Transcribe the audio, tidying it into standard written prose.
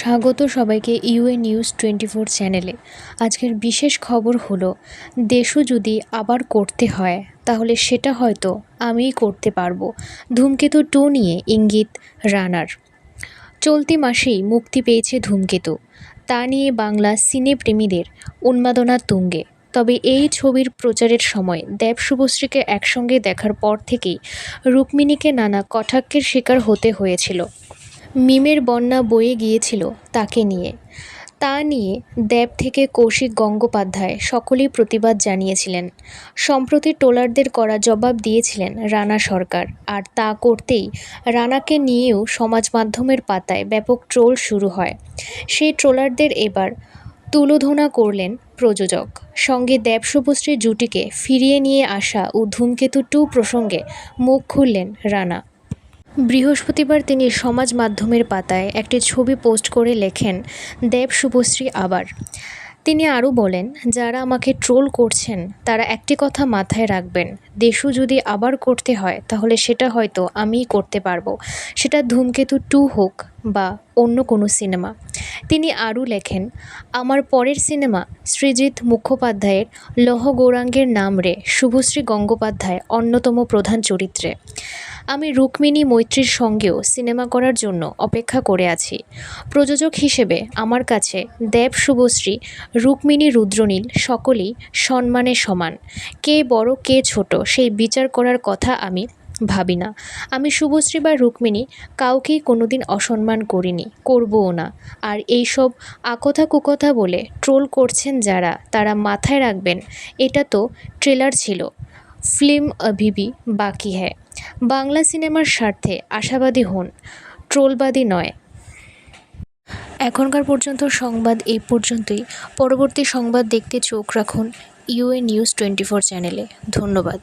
স্বাগত সবাইকে UA news 24 চ্যানেলে। আজকের বিশেষ খবর হলো, দেশু যদি আবার করতে হয় তাহলে সেটা হয়তো আমিই করতে পারবো। ধূমকেতু 2 নিয়ে ইঙ্গিত রানার। চলতি মাসেই মুক্তি পেয়েছে ধূমকেতু, তা নিয়ে বাংলা সিনেপ্রেমীদের উন্মাদনা তুঙ্গে। তবে এই ছবির প্রচারের সময় দেব শুভশ্রীকে একসঙ্গে দেখার পর থেকেই রুক্মিণীকে নানা কটাক্ষের শিকার হতে হয়েছিল। মিমের বন্যা বয়ে গিয়েছিল তাকে নিয়ে। তা নিয়ে দেব থেকে কৌশিক গঙ্গোপাধ্যায় সকলেই প্রতিবাদ জানিয়েছিলেন। সম্প্রতি ট্রোলারদের করা জবাব দিয়েছিলেন রানা সরকার, আর তা করতেই রানাকে নিয়েও সমাজ মাধ্যমের পাতায় ব্যাপক ট্রোল শুরু হয়। সেই ট্রোলারদের এবার তুলোধনা করলেন প্রযোজক, সঙ্গে দেব শুভশ্রী জুটিকে ফিরিয়ে নিয়ে আসা ও ধূমকেতু 2 প্রসঙ্গে মুখ খুললেন রানা। বৃহস্পতিবার তিনি সমাজ মাধ্যমের পাতায় একটি ছবি পোস্ট করে লেখেন, দেব শুভশ্রী আবার। তিনি আরও বলেন, যারা আমাকে ট্রোল করছেন তারা একটি কথা মাথায় রাখবেন, দেশু যদি আবার করতে হয় তাহলে সেটা হয়তো আমিই করতে পারবো, সেটা ধূমকেতু 2 হোক বা অন্য কোনো সিনেমা। তিনি আরও লেখেন, আমার পরের সিনেমা সৃজিত মুখোপাধ্যায়ের লৌহ গৌরাঙ্গের নাম রে শুভশ্রী গঙ্গোপাধ্যায় অন্যতম প্রধান চরিত্রে। আমি রুক্মিণী মৈত্রীর সঙ্গেও সিনেমা করার জন্য অপেক্ষা করে আছি। প্রযোজক হিসেবে আমার কাছে দেব শুভশ্রী, রুক্মিণী রুদ্রনীল সকলেই সম্মানে সমান। কে বড় কে ছোট সেই বিচার করার কথা আমি ভাবি না। আমি শুভশ্রী বা রুক্মিণী কাউকেই কোনোদিন অসম্মান করিনি, করবও না। আর এইসব আকথা কুকথা বলে ট্রোল করছেন যারা, তারা মাথায় রাখবেন এটা তো ট্রেলার ছিল, ফিল্ম অভি বাকি হ্যায়। বাংলা সিনেমার স্বার্থে আশাবাদী হন, ট্রোলবাদী নয়। এখনকার পর্যন্ত সংবাদ এই পর্যন্তই। পরবর্তী সংবাদ দেখতে চোখ রাখুন ইউএ নিউজ 24 চ্যানেলে। ধন্যবাদ।